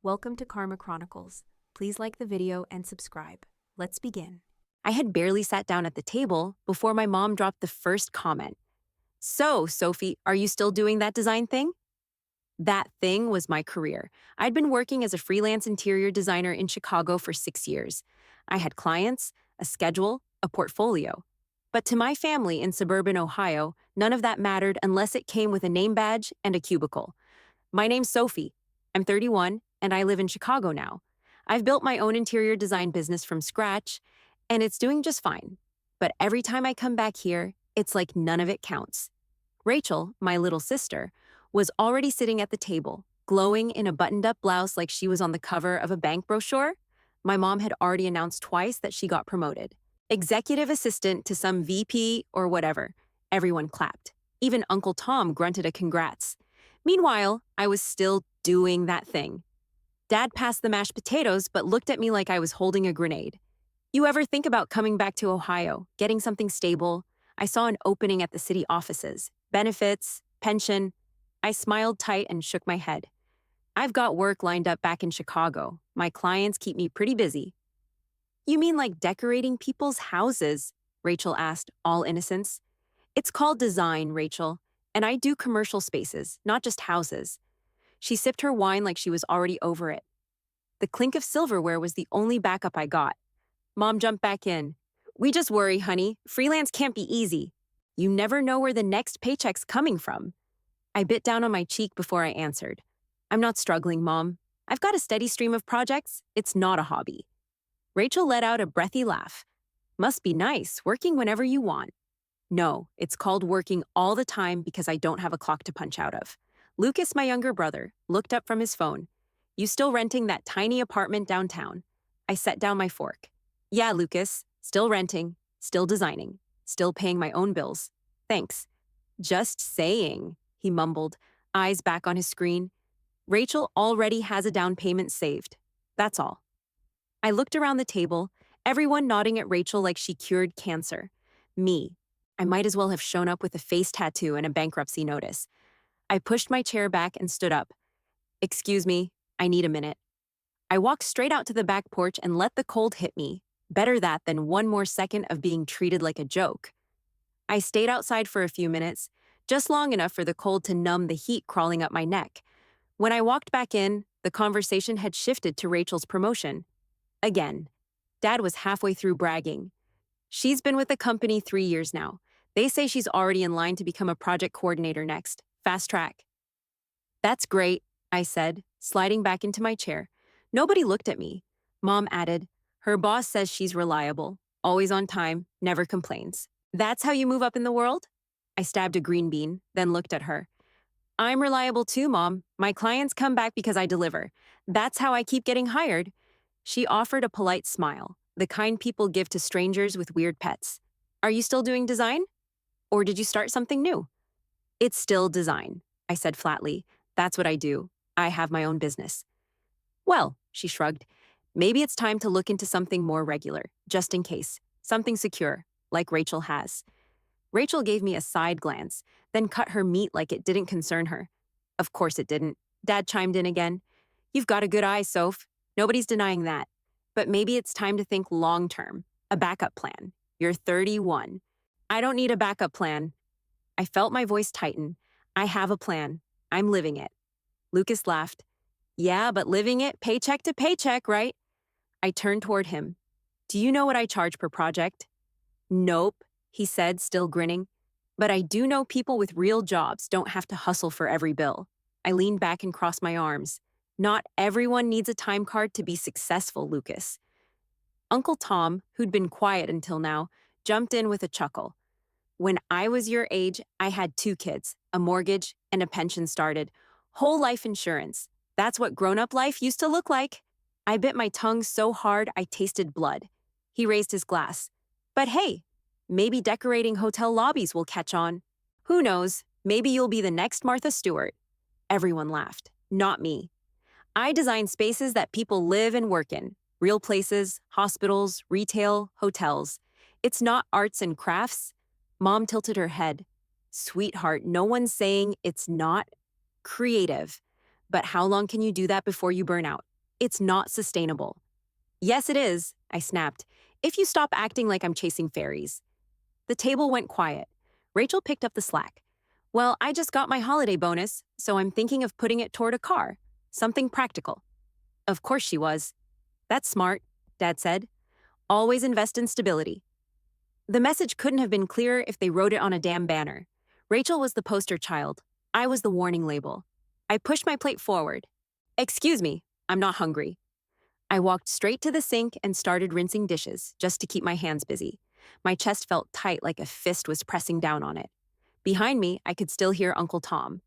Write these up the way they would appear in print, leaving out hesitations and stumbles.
Welcome to Karma Chronicles. Please like the video and subscribe. Let's begin. I had barely sat down at the table before my mom dropped the first comment. "So, Sophie, are you still doing that design thing?" That thing was my career. I'd been working as a freelance interior designer in Chicago for 6 years. I had clients, a schedule, a portfolio. But to my family in suburban Ohio, none of that mattered unless it came with a name badge and a cubicle. My name's Sophie. I'm 31, and I live in Chicago now. I've built my own interior design business from scratch, and it's doing just fine. But every time I come back here, it's like none of it counts. Rachel, my little sister, was already sitting at the table, glowing in a buttoned-up blouse like she was on the cover of a bank brochure. My mom had already announced twice that she got promoted. Executive assistant to some VP or whatever. Everyone clapped. Even Uncle Tom grunted a congrats. Meanwhile, I was still doing that thing. Dad passed the mashed potatoes but looked at me like I was holding a grenade. "You ever think about coming back to Ohio, getting something stable?" I saw an opening at the city offices. Benefits, pension. I smiled tight and shook my head. "I've got work lined up back in Chicago. My clients keep me pretty busy." "You mean like decorating people's houses?" Rachel asked, all innocence. "It's called design, Rachel, and I do commercial spaces, not just houses." She sipped her wine like she was already over it. The clink of silverware was the only backup I got. Mom jumped back in. "We just worry, honey. Freelance can't be easy. You never know where the next paycheck's coming from." I bit down on my cheek before I answered. "I'm not struggling, Mom. I've got a steady stream of projects. It's not a hobby." Rachel let out a breathy laugh. "Must be nice, working whenever you want." "No, it's called working all the time because I don't have a clock to punch out of." Lucas, my younger brother, looked up from his phone. "You still renting that tiny apartment downtown?" I set down my fork. "Yeah, Lucas, still renting, still designing, still paying my own bills. Thanks." "Just saying," he mumbled, eyes back on his screen. "Rachel already has a down payment saved. That's all." I looked around the table, everyone nodding at Rachel like she cured cancer. Me. I might as well have shown up with a face tattoo and a bankruptcy notice. I pushed my chair back and stood up. "Excuse me, I need a minute." I walked straight out to the back porch and let the cold hit me. Better that than one more second of being treated like a joke. I stayed outside for a few minutes, just long enough for the cold to numb the heat crawling up my neck. When I walked back in, the conversation had shifted to Rachel's promotion. Again. Dad was halfway through bragging. "She's been with the company 3 years now. They say she's already in line to become a project coordinator next. Fast track." "That's great," I said, sliding back into my chair. Nobody looked at me. Mom added, "Her boss says she's reliable, always on time, never complains. That's how you move up in the world?" I stabbed a green bean, then looked at her. "I'm reliable too, Mom. My clients come back because I deliver. That's how I keep getting hired." She offered a polite smile, the kind people give to strangers with weird pets. "Are you still doing design? Or did you start something new?" "It's still design," I said flatly. "That's what I do. I have my own business." "Well," she shrugged, "maybe it's time to look into something more regular, just in case. Something secure, like Rachel has." Rachel gave me a side glance, then cut her meat like it didn't concern her. Of course it didn't. Dad chimed in again. "You've got a good eye, Soph. Nobody's denying that. But maybe it's time to think long-term. A backup plan. You're 31. "I don't need a backup plan." I felt my voice tighten. "I have a plan. I'm living it." Lucas laughed. "Yeah, but living it paycheck to paycheck, right?" I turned toward him. "Do you know what I charge per project?" "Nope," he said, still grinning. "But I do know people with real jobs don't have to hustle for every bill." I leaned back and crossed my arms. "Not everyone needs a time card to be successful, Lucas." Uncle Tom, who'd been quiet until now, jumped in with a chuckle. "When I was your age, I had 2 kids, a mortgage, and a pension started. Whole life insurance. That's what grown-up life used to look like." I bit my tongue so hard I tasted blood. He raised his glass. "But hey, maybe decorating hotel lobbies will catch on. Who knows, maybe you'll be the next Martha Stewart." Everyone laughed. Not me. "I design spaces that people live and work in. Real places, hospitals, retail, hotels. It's not arts and crafts." Mom tilted her head. "Sweetheart, no one's saying it's not creative. But how long can you do that before you burn out? It's not sustainable. Yes, it is, I snapped. If you stop acting like I'm chasing fairies. The table went quiet. Rachel picked up the slack. Well, I just got my holiday bonus, so I'm thinking of putting it toward a car. Something practical. Of course she was. That's smart, Dad said. Always invest in stability. The message couldn't have been clearer if they wrote it on a damn banner. Rachel was the poster child. I was the warning label. I pushed my plate forward. Excuse me, I'm not hungry. I walked straight to the sink and started rinsing dishes, just to keep my hands busy. My chest felt tight like a fist was pressing down on it. Behind me, I could still hear Uncle Tom.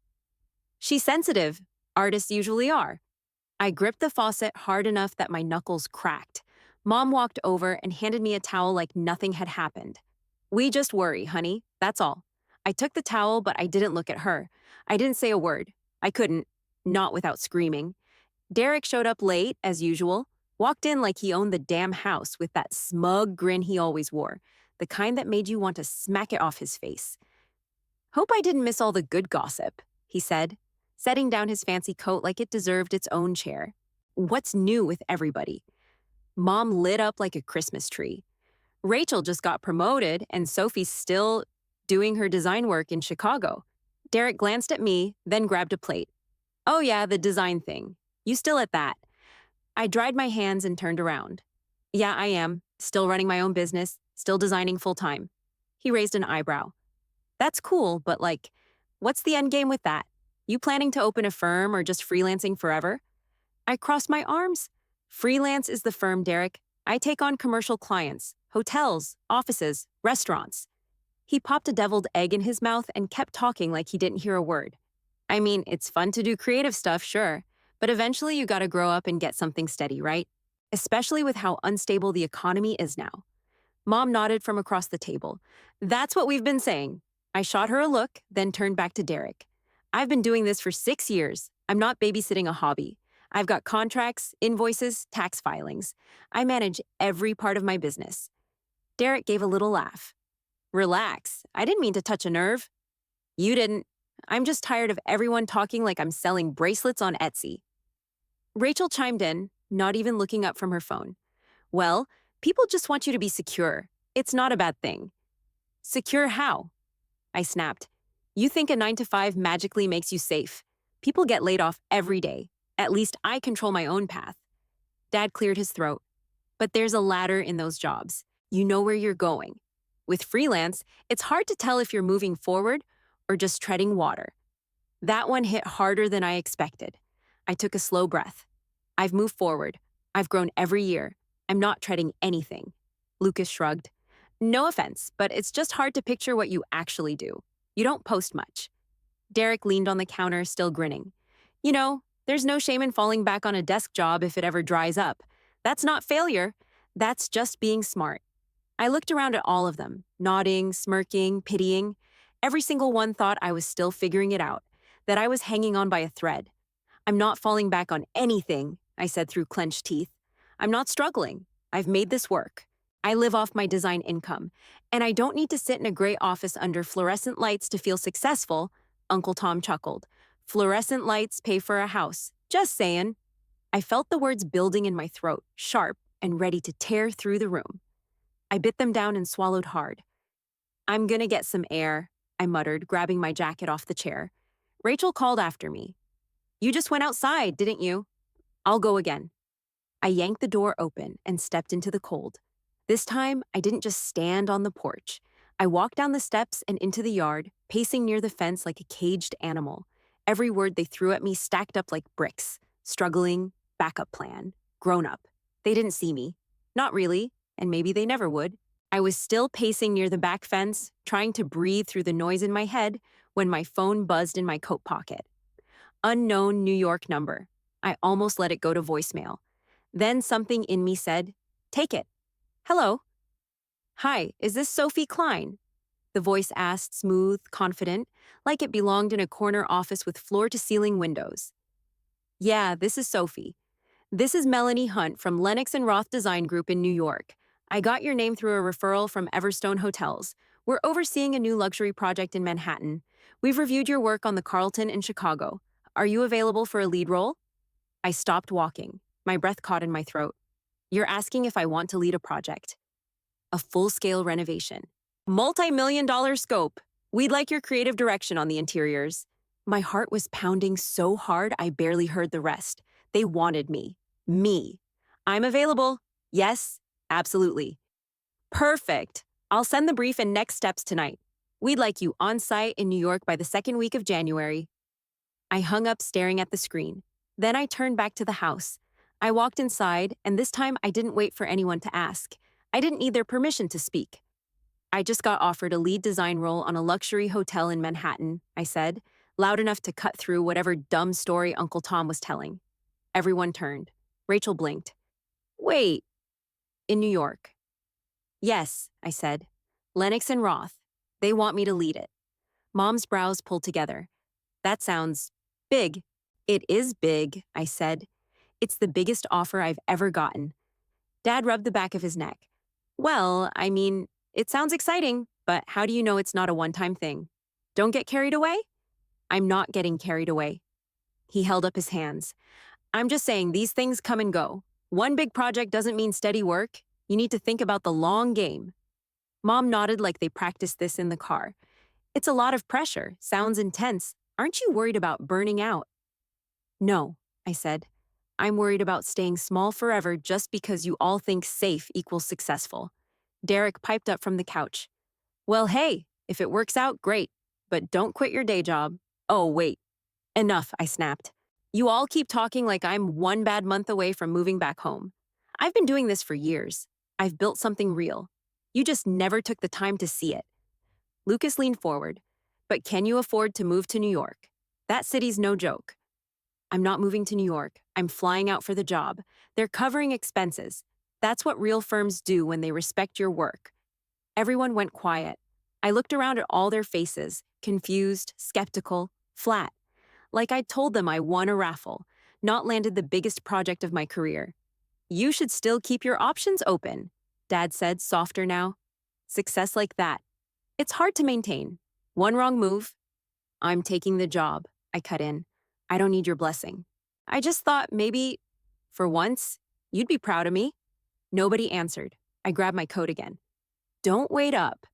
She's sensitive. Artists usually are. I gripped the faucet hard enough that my knuckles cracked. Mom walked over and handed me a towel like nothing had happened. We just worry, honey. That's all. I took the towel, but I didn't look at her. I didn't say a word. I couldn't. Not without screaming. Derek showed up late, as usual. Walked in like he owned the damn house with that smug grin he always wore, the kind that made you want to smack it off his face. Hope I didn't miss all the good gossip, he said, setting down his fancy coat like it deserved its own chair. What's new with everybody? Mom lit up like a Christmas tree. Rachel just got promoted, and Sophie's still doing her design work in Chicago. Derek glanced at me, then grabbed a plate. Oh yeah, the design thing. You still at that? I dried my hands and turned around. Yeah, I am. Still running my own business, still designing full-time. He raised an eyebrow. That's cool, but what's the end game with that? You planning to open a firm or just freelancing forever? I crossed my arms. Freelance is the firm, Derek. I take on commercial clients, hotels, offices, restaurants. He popped a deviled egg in his mouth and kept talking like he didn't hear a word. I mean, it's fun to do creative stuff, sure, but eventually you gotta grow up and get something steady, right? Especially with how unstable the economy is now. Mom nodded from across the table. That's what we've been saying. I shot her a look, then turned back to Derek. I've been doing this for 6 years. I'm not babysitting a hobby. I've got contracts, invoices, tax filings. I manage every part of my business. Derek gave a little laugh. Relax. I didn't mean to touch a nerve. You didn't. I'm just tired of everyone talking like I'm selling bracelets on Etsy. Rachel chimed in, not even looking up from her phone. Well, people just want you to be secure. It's not a bad thing. Secure how? I snapped. You think a 9-to-5 magically makes you safe. People get laid off every day. At least I control my own path. Dad cleared his throat. But there's a ladder in those jobs. You know where you're going. With freelance, it's hard to tell if you're moving forward or just treading water. That one hit harder than I expected. I took a slow breath. I've moved forward. I've grown every year. I'm not treading anything. Lucas shrugged. No offense, but it's just hard to picture what you actually do. You don't post much. Derek leaned on the counter, still grinning. You know, there's no shame in falling back on a desk job if it ever dries up. That's not failure. That's just being smart. I looked around at all of them, nodding, smirking, pitying. Every single one thought I was still figuring it out, that I was hanging on by a thread. I'm not falling back on anything, I said through clenched teeth. I'm not struggling. I've made this work. I live off my design income, and I don't need to sit in a gray office under fluorescent lights to feel successful, Uncle Tom chuckled. Fluorescent lights pay for a house. Just saying. I felt the words building in my throat, sharp and ready to tear through the room. I bit them down and swallowed hard. I'm gonna get some air, I muttered, grabbing my jacket off the chair. Rachel called after me. You just went outside, didn't you? I'll go again. I yanked the door open and stepped into the cold. This time, I didn't just stand on the porch. I walked down the steps and into the yard, pacing near the fence like a caged animal. Every word they threw at me stacked up like bricks. Struggling, backup plan, grown up. They didn't see me. Not really, and maybe they never would. I was still pacing near the back fence, trying to breathe through the noise in my head, when my phone buzzed in my coat pocket. Unknown New York number. I almost let it go to voicemail. Then something in me said, take it. Hello. Hi, is this Sophie Klein? The voice asked, smooth, confident, like it belonged in a corner office with floor-to-ceiling windows. Yeah, this is Sophie. This is Melanie Hunt from Lennox and Roth Design Group in New York. I got your name through a referral from Everstone Hotels. We're overseeing a new luxury project in Manhattan. We've reviewed your work on the Carlton in Chicago. Are you available for a lead role? I stopped walking. My breath caught in my throat. You're asking if I want to lead a project. A full-scale renovation. Multi-million-dollar scope. We'd like your creative direction on the interiors. My heart was pounding so hard I barely heard the rest. They wanted me. Me. I'm available. Yes, absolutely. Perfect. I'll send the brief and next steps tonight. We'd like you on site in New York by the second week of January. I hung up staring at the screen. Then I turned back to the house. I walked inside, and this time I didn't wait for anyone to ask. I didn't need their permission to speak. I just got offered a lead design role on a luxury hotel in Manhattan, I said, loud enough to cut through whatever dumb story Uncle Tom was telling. Everyone turned. Rachel blinked. Wait, in New York. Yes, I said. Lennox and Roth. They want me to lead it. Mom's brows pulled together. That sounds big. It is big, I said. It's the biggest offer I've ever gotten. Dad rubbed the back of his neck. Well, I mean, it sounds exciting, but how do you know it's not a one-time thing? Don't get carried away? I'm not getting carried away. He held up his hands. I'm just saying these things come and go. One big project doesn't mean steady work. You need to think about the long game. Mom nodded like they practiced this in the car. It's a lot of pressure. Sounds intense. Aren't you worried about burning out? No, I said. I'm worried about staying small forever just because you all think safe equals successful. Derek piped up from the couch. Well, hey, if it works out, great. But don't quit your day job. Oh, wait. Enough, I snapped. You all keep talking like I'm one bad month away from moving back home. I've been doing this for years. I've built something real. You just never took the time to see it. Lucas leaned forward. But can you afford to move to New York? That city's no joke. I'm not moving to New York. I'm flying out for the job. They're covering expenses. That's what real firms do when they respect your work. Everyone went quiet. I looked around at all their faces, confused, skeptical, flat. Like I'd told them I won a raffle, not landed the biggest project of my career. You should still keep your options open, Dad said, softer now. Success like that. It's hard to maintain. One wrong move. I'm taking the job, I cut in. I don't need your blessing. I just thought maybe, for once, you'd be proud of me. Nobody answered. I grabbed my coat again. Don't wait up.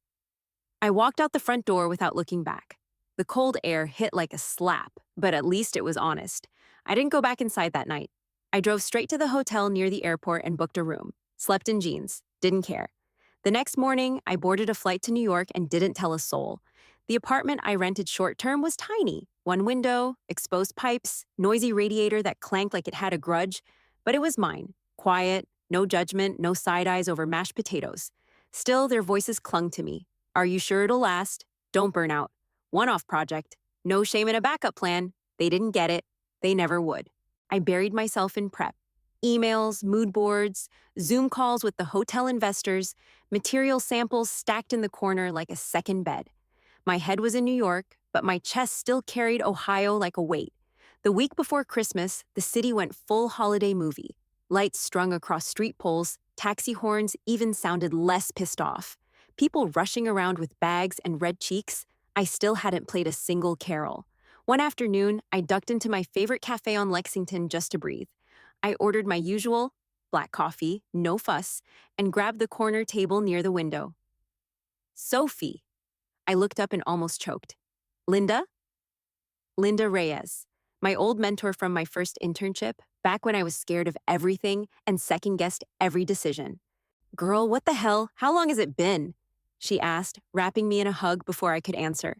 I walked out the front door without looking back. The cold air hit like a slap, but at least it was honest. I didn't go back inside that night. I drove straight to the hotel near the airport and booked a room. Slept in jeans. Didn't care. The next morning, I boarded a flight to New York and didn't tell a soul. The apartment I rented short-term was tiny. One window, exposed pipes, noisy radiator that clanked like it had a grudge. But it was mine. Quiet, no judgment, no side eyes over mashed potatoes. Still, their voices clung to me. Are you sure it'll last? Don't burn out. One-off project. No shame in a backup plan. They didn't get it. They never would. I buried myself in prep. Emails, mood boards, Zoom calls with the hotel investors, material samples stacked in the corner like a second bed. My head was in New York, but my chest still carried Ohio like a weight. The week before Christmas, the city went full holiday movie. Lights strung across street poles, taxi horns even sounded less pissed off. People rushing around with bags and red cheeks. I still hadn't played a single carol. One afternoon, I ducked into my favorite cafe on Lexington just to breathe. I ordered my usual, black coffee, no fuss, and grabbed the corner table near the window. Sophie. I looked up and almost choked. Linda? Linda Reyes, my old mentor from my first internship, back when I was scared of everything and second-guessed every decision. Girl, what the hell? How long has it been? She asked, wrapping me in a hug before I could answer.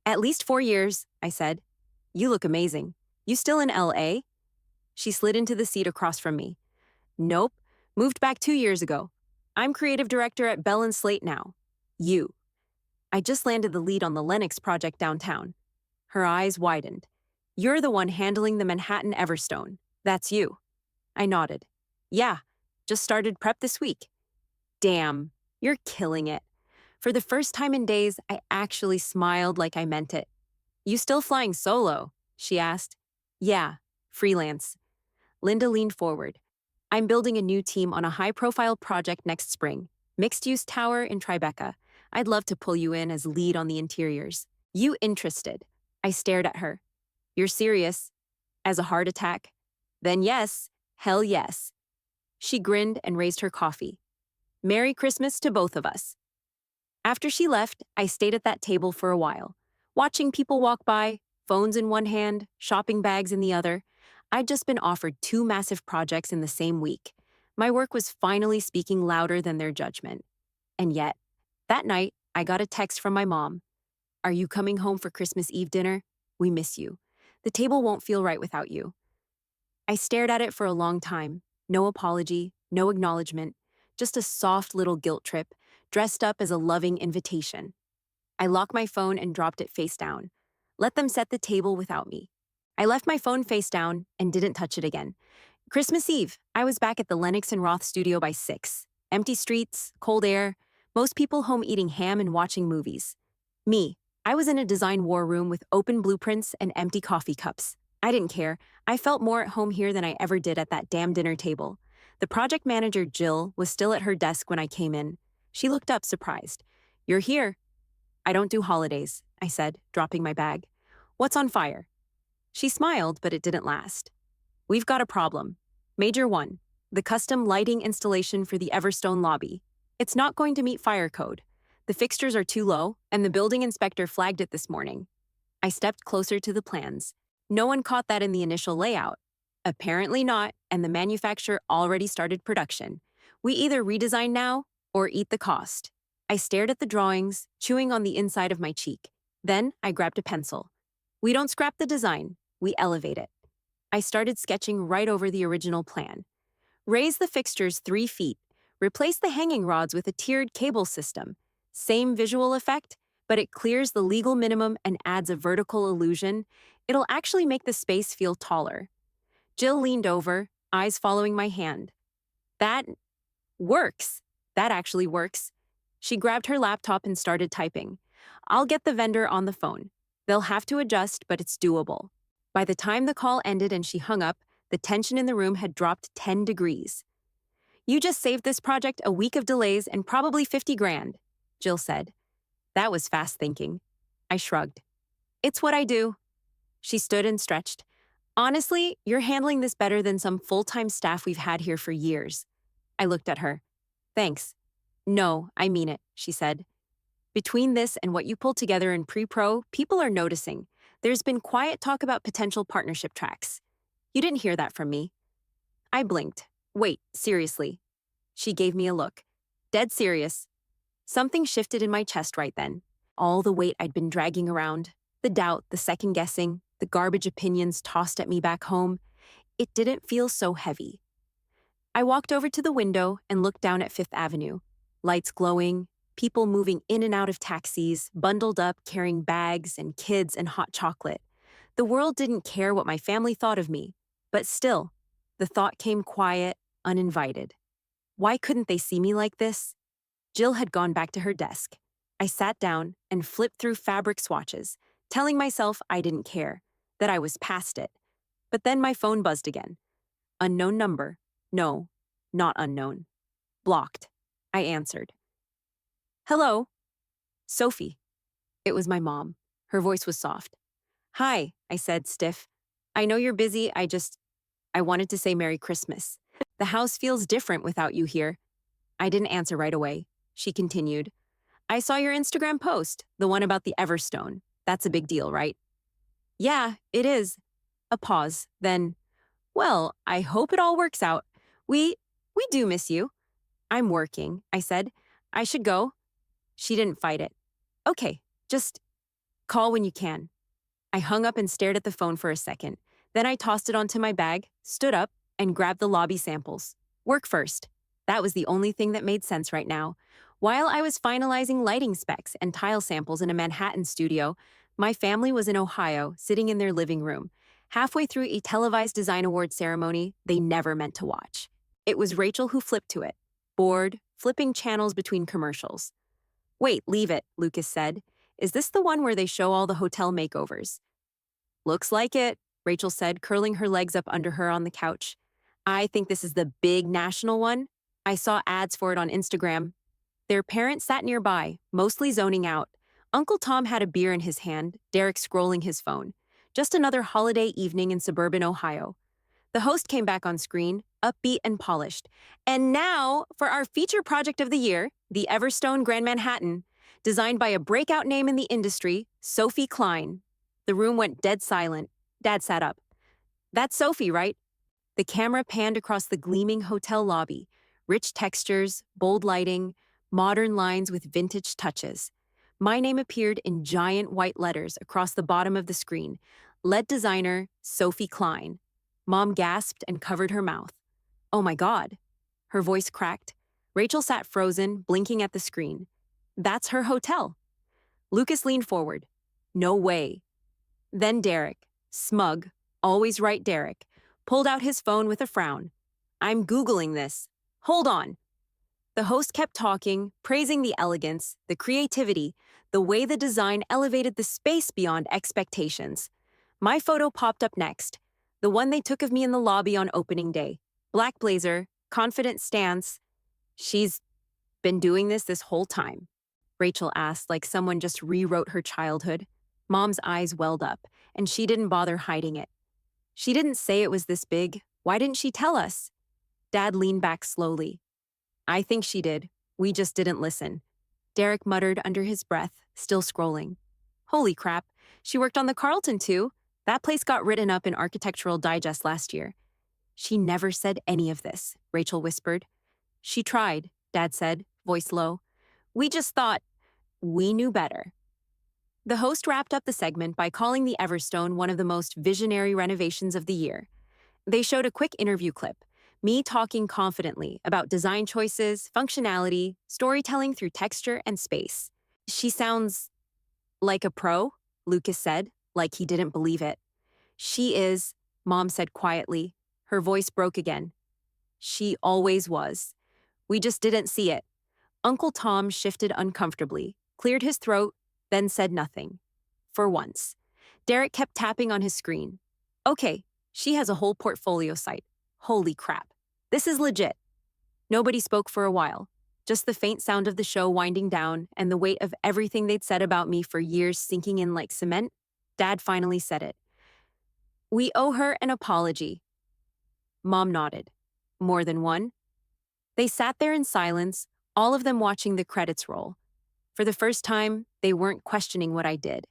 At least 4 years, I said. You look amazing. You still in LA? She slid into the seat across from me. Nope, moved back 2 years ago. I'm creative director at Bell and Slate now. You. I just landed the lead on the Lennox project downtown. Her eyes widened. You're the one handling the Manhattan Everstone. That's you. I nodded. Yeah, just started prep this week. Damn, you're killing it. For the first time in days, I actually smiled like I meant it. You still flying solo? She asked. Yeah, freelance. Linda leaned forward. I'm building a new team on a high-profile project next spring. Mixed-use tower in Tribeca. I'd love to pull you in as lead on the interiors. You interested? I stared at her. You're serious? As a heart attack? Then yes, Hell yes. She grinned and raised her coffee. Merry Christmas to both of us. After she left, I stayed at that table for a while, watching people walk by, phones in one hand, shopping bags in the other. I'd just been offered two massive projects in the same week. My work was finally speaking louder than their judgment. And yet, that night, I got a text from my mom. Are you coming home for Christmas Eve dinner? We miss you. The table won't feel right without you. I stared at it for a long time. No apology, no acknowledgement, just a soft little guilt trip, dressed up as a loving invitation. I locked my phone and dropped it face down. Let them set the table without me. I left my phone face down and didn't touch it again. Christmas Eve, I was back at the Lennox and Roth studio by 6. Empty streets, cold air, most people home eating ham and watching movies. Me, I was in a design war room with open blueprints and empty coffee cups. I didn't care. I felt more at home here than I ever did at that damn dinner table. The project manager, Jill, was still at her desk when I came in. She looked up, surprised. You're here. I don't do holidays, I said, dropping my bag. What's on fire? She smiled, but it didn't last. We've got a problem. Major one. The custom lighting installation for the Everstone lobby. It's not going to meet fire code. The fixtures are too low, and the building inspector flagged it this morning. I stepped closer to the plans. No one caught that in the initial layout. Apparently not, and the manufacturer already started production. We either redesign now or eat the cost. I stared at the drawings, chewing on the inside of my cheek. Then I grabbed a pencil. We don't scrap the design, we elevate it. I started sketching right over the original plan. Raise the fixtures 3 feet. Replace the hanging rods with a tiered cable system. Same visual effect, but it clears the legal minimum and adds a vertical illusion. It'll actually make the space feel taller. Jill leaned over, eyes following my hand. That works. That actually works. She grabbed her laptop and started typing. I'll get the vendor on the phone. They'll have to adjust, but it's doable. By the time the call ended and she hung up, the tension in the room had dropped 10 degrees. You just saved this project a week of delays and probably 50 grand, Jill said. That was fast thinking. I shrugged. It's what I do. She stood and stretched. Honestly, you're handling this better than some full-time staff we've had here for years. I looked at her. Thanks. No, I mean it, she said. Between this and what you pulled together in pre-pro, people are noticing. There's been quiet talk about potential partnership tracks. You didn't hear that from me. I blinked. Wait, seriously. She gave me a look. Dead serious. Something shifted in my chest right then. All the weight I'd been dragging around, the doubt, the second-guessing, the garbage opinions tossed at me back home, it didn't feel so heavy. I walked over to the window and looked down at Fifth Avenue. Lights glowing, people moving in and out of taxis, bundled up, carrying bags and kids and hot chocolate. The world didn't care what my family thought of me, but still, the thought came quiet, uninvited. Why couldn't they see me like this? Jill had gone back to her desk. I sat down and flipped through fabric swatches, telling myself I didn't care, that I was past it. But then my phone buzzed again. Unknown number. No, not unknown. Blocked. I answered. Hello? Sophie. It was my mom. Her voice was soft. Hi, I said, stiff. I know you're busy, I wanted to say Merry Christmas. The house feels different without you here. I didn't answer right away. She continued. I saw your Instagram post, the one about the Everstone. That's a big deal, right? Yeah, it is. A pause, then, well, I hope it all works out. We do miss you. I'm working, I said. I should go. She didn't fight it. Okay, just call when you can. I hung up and stared at the phone for a second. Then I tossed it onto my bag, stood up, and grabbed the lobby samples. Work first. That was the only thing that made sense right now. While I was finalizing lighting specs and tile samples in a Manhattan studio, my family was in Ohio, sitting in their living room, halfway through a televised design award ceremony they never meant to watch. It was Rachel who flipped to it, bored, flipping channels between commercials. Wait, leave it, Lucas said. Is this the one where they show all the hotel makeovers? Looks like it, Rachel said, curling her legs up under her on the couch. I think this is the big national one. I saw ads for it on Instagram. Their parents sat nearby, mostly zoning out. Uncle Tom had a beer in his hand, Derek scrolling his phone. Just another holiday evening in suburban Ohio. The host came back on screen, upbeat and polished. And now, for our feature project of the year, the Everstone Grand Manhattan, designed by a breakout name in the industry, Sophie Klein. The room went dead silent. Dad sat up. That's Sophie, right? The camera panned across the gleaming hotel lobby. Rich textures, bold lighting, modern lines with vintage touches. My name appeared in giant white letters across the bottom of the screen. Lead designer, Sophie Klein. Mom gasped and covered her mouth. Oh my God. Her voice cracked. Rachel sat frozen, blinking at the screen. That's her hotel. Lucas leaned forward. No way. Then Derek, smug, always right Derek, pulled out his phone with a frown. I'm Googling this. Hold on. The host kept talking, praising the elegance, the creativity, the way the design elevated the space beyond expectations. My photo popped up next, the one they took of me in the lobby on opening day. Black blazer, confident stance. She's been doing this whole time, Rachel asked like someone just rewrote her childhood. Mom's eyes welled up, and she didn't bother hiding it. She didn't say it was this big. Why didn't she tell us? Dad leaned back slowly. I think she did. We just didn't listen. Derek muttered under his breath, still scrolling. Holy crap, she worked on the Carlton too. That place got written up in Architectural Digest last year. She never said any of this, Rachel whispered. She tried, Dad said, voice low. We just thought we knew better. The host wrapped up the segment by calling the Everstone one of the most visionary renovations of the year. They showed a quick interview clip, me talking confidently about design choices, functionality, storytelling through texture and space. She sounds like a pro, Lucas said, like he didn't believe it. She is, Mom said quietly. Her voice broke again. She always was. We just didn't see it. Uncle Tom shifted uncomfortably, cleared his throat, then said nothing. For once. Derek kept tapping on his screen. Okay, she has a whole portfolio site. Holy crap. This is legit. Nobody spoke for a while. Just the faint sound of the show winding down and the weight of everything they'd said about me for years sinking in like cement. Dad finally said it. We owe her an apology. Mom nodded. More than one? They sat there in silence, all of them watching the credits roll. For the first time, they weren't questioning what I did.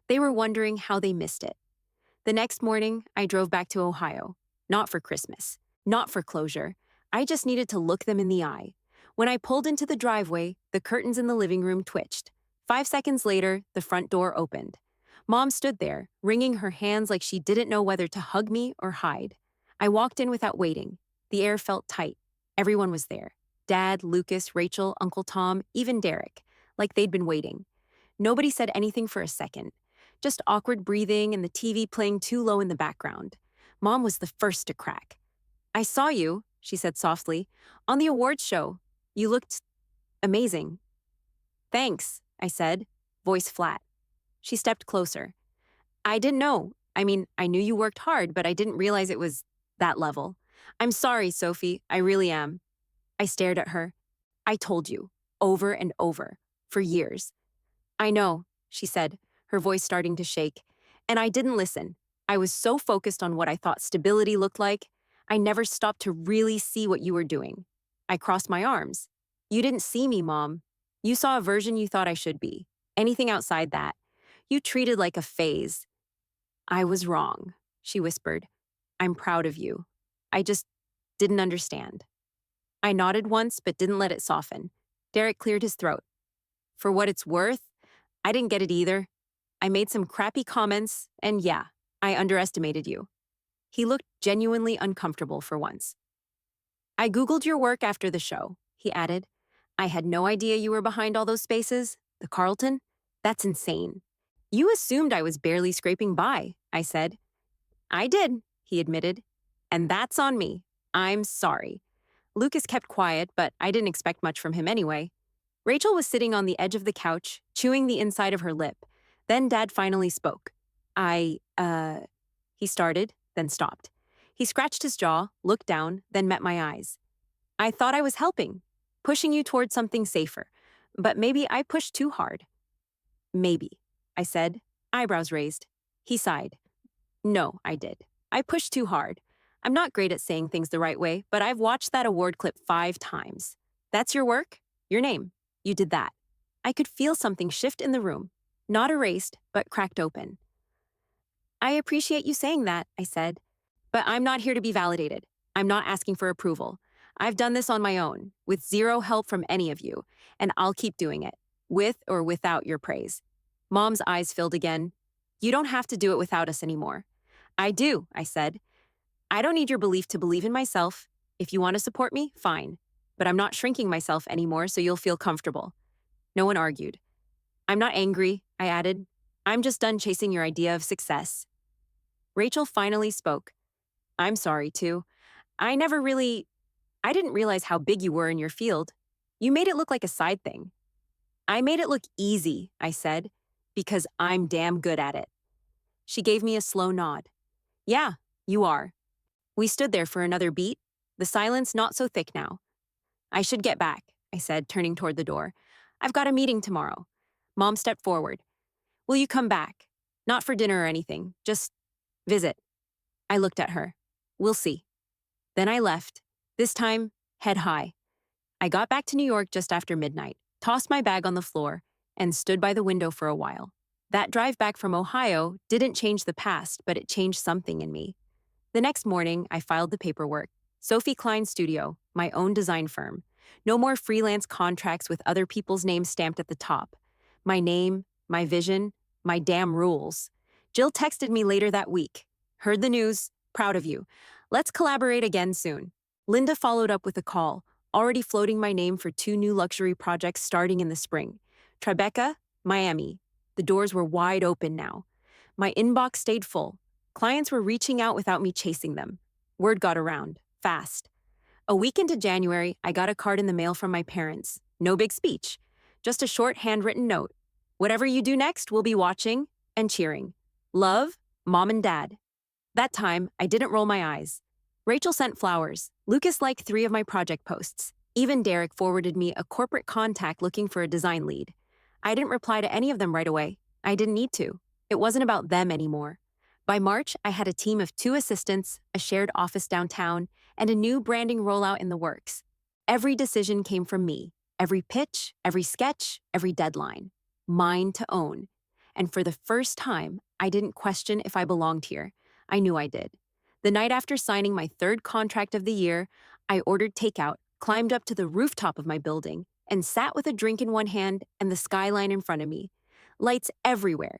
They were wondering how they missed it. The next morning, I drove back to Ohio. Not for Christmas. Not for closure. I just needed to look them in the eye. When I pulled into the driveway, the curtains in the living room twitched. 5 seconds later, the front door opened. Mom stood there, wringing her hands like she didn't know whether to hug me or hide. I walked in without waiting. The air felt tight. Everyone was there. Dad, Lucas, Rachel, Uncle Tom, even Derek. Like they'd been waiting. Nobody said anything for a second. Just awkward breathing and the TV playing too low in the background. Mom was the first to crack. I saw you, she said softly, on the awards show. You looked amazing. Thanks, I said, voice flat. She stepped closer. I didn't know. I mean, I knew you worked hard, but I didn't realize it was that level. I'm sorry, Sophie. I really am. I stared at her. I told you, over and over, for years. I know, she said, her voice starting to shake. And I didn't listen. I was so focused on what I thought stability looked like, I never stopped to really see what you were doing. I crossed my arms. You didn't see me, Mom. You saw a version you thought I should be. Anything outside that, you treated like a phase. I was wrong, she whispered. I'm proud of you. I just didn't understand. I nodded once, but didn't let it soften. Derek cleared his throat. For what it's worth, I didn't get it either. I made some crappy comments, and yeah, I underestimated you. He looked genuinely uncomfortable for once. I Googled your work after the show, he added. I had no idea you were behind all those spaces. The Carlton? That's insane. You assumed I was barely scraping by, I said. I did, he admitted. And that's on me. I'm sorry. Lucas kept quiet, but I didn't expect much from him anyway. Rachel was sitting on the edge of the couch, chewing the inside of her lip. Then Dad finally spoke. He started, then stopped. He scratched his jaw, looked down, then met my eyes. I thought I was helping, pushing you toward something safer, but maybe I pushed too hard. Maybe, I said, eyebrows raised. He sighed. No, I did. I pushed too hard. I'm not great at saying things the right way, but I've watched that award clip 5 times. That's your work? Your name. You did that. I could feel something shift in the room. Not erased, but cracked open. I appreciate you saying that, I said. But I'm not here to be validated. I'm not asking for approval. I've done this on my own, with zero help from any of you, and I'll keep doing it, with or without your praise. Mom's eyes filled again. You don't have to do it without us anymore. I do, I said. I don't need your belief to believe in myself. If you want to support me, fine. But I'm not shrinking myself anymore, so you'll feel comfortable. No one argued. I'm not angry, I added. I'm just done chasing your idea of success. Rachel finally spoke. I'm sorry, too. I didn't realize how big you were in your field. You made it look like a side thing. I made it look easy, I said, because I'm damn good at it. She gave me a slow nod. Yeah, you are. We stood there for another beat, the silence not so thick now. I should get back, I said, turning toward the door. I've got a meeting tomorrow. Mom stepped forward. Will you come back? Not for dinner or anything, just visit. I looked at her. We'll see. Then I left, this time, head high. I got back to New York just after midnight, tossed my bag on the floor, and stood by the window for a while. That drive back from Ohio didn't change the past, but it changed something in me. The next morning, I filed the paperwork. Sophie Klein Studio, my own design firm. No more freelance contracts with other people's names stamped at the top. My name, my vision, my damn rules. Jill texted me later that week. Heard the news. Proud of you. Let's collaborate again soon. Linda followed up with a call, already floating my name for 2 new luxury projects starting in the spring. Tribeca, Miami. The doors were wide open now. My inbox stayed full. Clients were reaching out without me chasing them. Word got around, fast. A week into January, I got a card in the mail from my parents. No big speech, just a short handwritten note. Whatever you do next, we'll be watching and cheering. Love, Mom and Dad. That time, I didn't roll my eyes. Rachel sent flowers. Lucas liked 3 of my project posts. Even Derek forwarded me a corporate contact looking for a design lead. I didn't reply to any of them right away. I didn't need to. It wasn't about them anymore. By March, I had a team of 2 assistants, a shared office downtown, and a new branding rollout in the works. Every decision came from me. Every pitch, every sketch, every deadline. Mine to own. And for the first time, I didn't question if I belonged here. I knew I did. The night after signing my 3rd contract of the year, I ordered takeout, climbed up to the rooftop of my building, and sat with a drink in one hand and the skyline in front of me. Lights everywhere.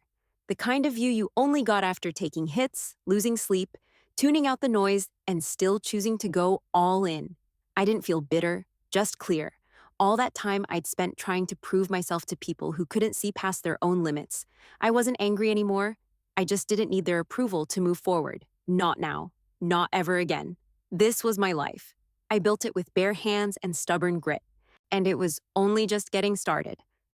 The kind of view you only got after taking hits, losing sleep, tuning out the noise, and still choosing to go all in. I didn't feel bitter, just clear. All that time I'd spent trying to prove myself to people who couldn't see past their own limits. I wasn't angry anymore. I just didn't need their approval to move forward. Not now. Not ever again. This was my life. I built it with bare hands and stubborn grit. And it was only just getting started.